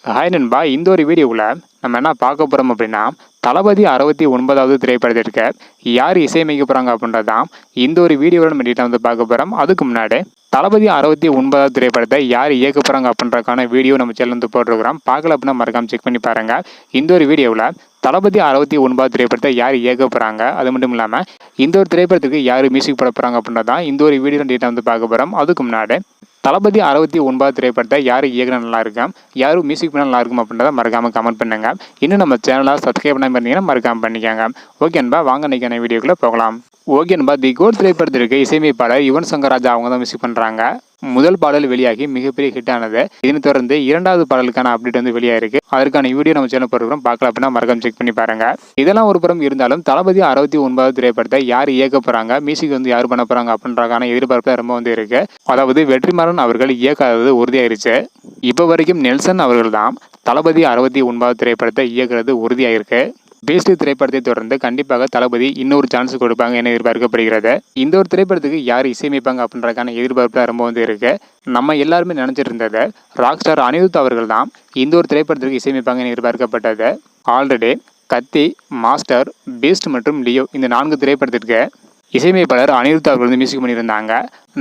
Hi நண்பா, இந்த ஒரு வீடியோவில் நம்ம என்ன பார்க்க போகிறோம் அப்படின்னா, தளபதி 69வது திரைப்படத்திற்கு யார் இசையமைக்க போகிறாங்க அப்படின்றது தான் இந்த ஒரு வீடியோவில் நம்ம டீட்டெயில் வந்து பார்க்க போகிறோம். அதுக்கு முன்னாடி தளபதி 69வது திரைப்படத்தை யார் இயக்க போகிறாங்க அப்படின்றதுக்கான வீடியோ நம்ம சேனல் வந்து போட்டிருக்கிறோம். பார்க்கல அப்படின்னா மறக்காம செக் பண்ணி பாருங்கள். இந்த ஒரு வீடியோவில் தளபதி 69வது திரைப்படத்தை யார் இயக்க போகிறாங்க, அது மட்டும் இல்லாமல் இந்த ஒரு திரைப்படத்துக்கு யார் மியூசிக் போட போகிறாங்க அப்படின்றது தான் இந்த ஒரு வீடியோ டீட்டெயில் வந்து பார்க்க போகிறோம். அதுக்கு முன்னாடி தளபதி 69வது திரைப்படத்தை யார் இயக்கினா நல்லா இருக்கும், யாரும் மியூசிக் பண்ணால் நல்லா இருக்கும் அப்படின்றத மறக்காமல் கமெண்ட் பண்ணுங்க. இன்னும் நம்ம சேனலை சப்ஸ்கிரைப் பண்ணாமல் இருந்தீங்கன்னா மறக்காமல் பண்ணிக்கோங்க. ஓகே நண்பா, வாங்க இன்னைக்கான வீடியோக்குள்ளே போகலாம். ஓகே நண்பா, தி கோட் திரைப்படத்திற்கு இசையமைப்பாளர் யுவன் சங்கர் ராஜா அவங்க தான் மியூசிக் பண்ணுறாங்க. முதல் பாடல் வெளியாகி மிகப்பெரிய ஹிட் ஆனது. இதனை தொடர்ந்து இரண்டாவது பாடலுக்கான அப்டேட் வந்து வெளியாயிருக்கு. அதற்கான வீடியோ நம்ம சேனல் போட்டுக்கிறோம். பார்க்கலாம் அப்படின்னா மறக்காம செக் பண்ணி பாருங்க. இதெல்லாம் ஒரு புறம் இருந்தாலும் தளபதி 69வது திரைப்படத்தை யார் இயக்க போறாங்க, மியூசிக் வந்து யார் பண்ண போறாங்க அப்படின்றக்கான எதிர்பார்ப்பு ரொம்ப வந்து இருக்கு. அதாவது வெற்றிமாறன் அவர்கள் இயக்காதது உறுதியாயிருச்சு. இப்போ வரைக்கும் நெல்சன் அவர்கள் தான் தளபதி 69வது திரைப்படத்தை இயக்குறது உறுதியாயிருக்கு. பேஸ்ட் திரைப்படத்தை தொடர்ந்து கண்டிப்பாக தளபதி இன்னொரு சான்ஸ் கொடுப்பாங்க என எதிர்பார்க்கப்படுகிறது. இந்த ஒரு திரைப்படத்துக்கு யார் இசையமைப்பாங்க அப்படின்றக்கான எதிர்பார்ப்பு ரொம்ப வந்து இருக்கு. நம்ம எல்லாருமே நினைச்சிட்டு இருந்தது ராக் ஸ்டார் அனிருத் அவர்கள் தான் இந்த ஒரு திரைப்படத்திற்கு இசையமைப்பாங்க என எதிர்பார்க்கப்பட்டது. ஆல்ரெடி கத்தி, மாஸ்டர், பீஸ்ட் மற்றும் லியோ இந்த 4 திரைப்படத்திற்கு இசையமைப்பாளர் அனிருத் அவர்கள் வந்து மியூசிக் பண்ணியிருந்தாங்க.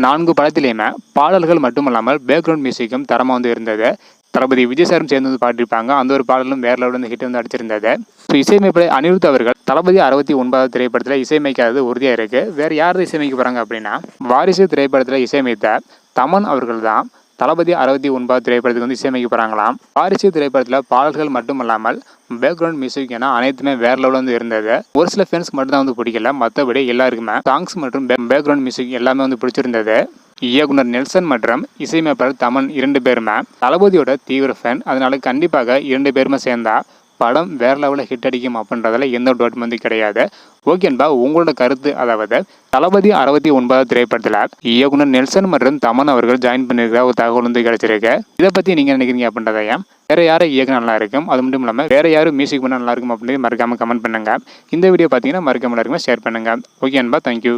4 படத்திலையுமே பாடல்கள் மட்டுமல்லாமல் பேக்ரவுண்ட் மியூசிக்கும் தரமாக வந்து இருந்தது. தளபதி விஜய் சாரும் சேர்ந்து வந்து பாடிருப்பாங்க. அந்த ஒரு பாடலும் வேற லெவலில் வந்து ஹிட் வந்து அடிச்சிருந்தது. ஸோ இசையமைப்பாளர் அனிருத் அவர்கள் தளபதி 69வது திரைப்படத்தில் இசையமைக்காதது உறுதியாக இருக்கு. வேற யார் இசையமைக்க போறாங்க அப்படின்னா, வாரிசு திரைப்படத்தில் இசையமைத்த தமன் அவர்கள் தான் தளபதி 69வது திரைப்படத்துக்கு வந்து இசையமைக்க போறாங்களாம். வாரிசு திரைப்படத்தில் பாடல்கள் மட்டுமல்லாமல் பேக்ரவுண்ட் மியூசிக் என அனைத்துமே வேற லெவலில் வந்து இருந்தது. ஒரு சில ஃபேன்ஸ்க்கு மட்டும் தான் வந்து பிடிக்கல, மற்றபடி எல்லாருக்குமே சாங்ஸ் மற்றும் பேக்ரவுண்ட் மியூசிக் எல்லாமே வந்து பிடிச்சிருந்தது. இயக்குனர் நெல்சன் மற்றும் இசையமைப்பாளர் தமன் 2 பேருமே தளபதியோட தீவிர ஃபேன். அதனால கண்டிப்பாக 2 பேருமே சேர்ந்தா படம் வேற லெவலில் ஹிட் அடிக்கும் அப்படின்றதுல எந்த டவுட் வந்து கிடையாது. ஓகேன்பா, உங்களோட கருத்து, அதாவது தளபதி 69வது திரைப்படத்தில் இயக்குனர் நெல்சன் மற்றும் தமன் அவர்கள் ஜாயின் பண்ணியிருக்கிற ஒரு தகவல் வந்து கிடைச்சிருக்கு. இதை பற்றி நீங்கள் நினைக்கிறீங்க அப்படின்றதையும் வேற யாரும் இயக்க நல்லா இருக்கும், அது மட்டும் இல்லாமல் வேற யாரும் மியூசிக் பண்ண நல்லா இருக்கும் அப்படின்னு மறக்காமல் கமெண்ட் பண்ணுங்க. இந்த வீடியோ பார்த்தீங்கன்னா மறக்காம எல்லாருக்குமே ஷேர் பண்ணுங்க. ஓகே அன்பா, தேங்க்யூ.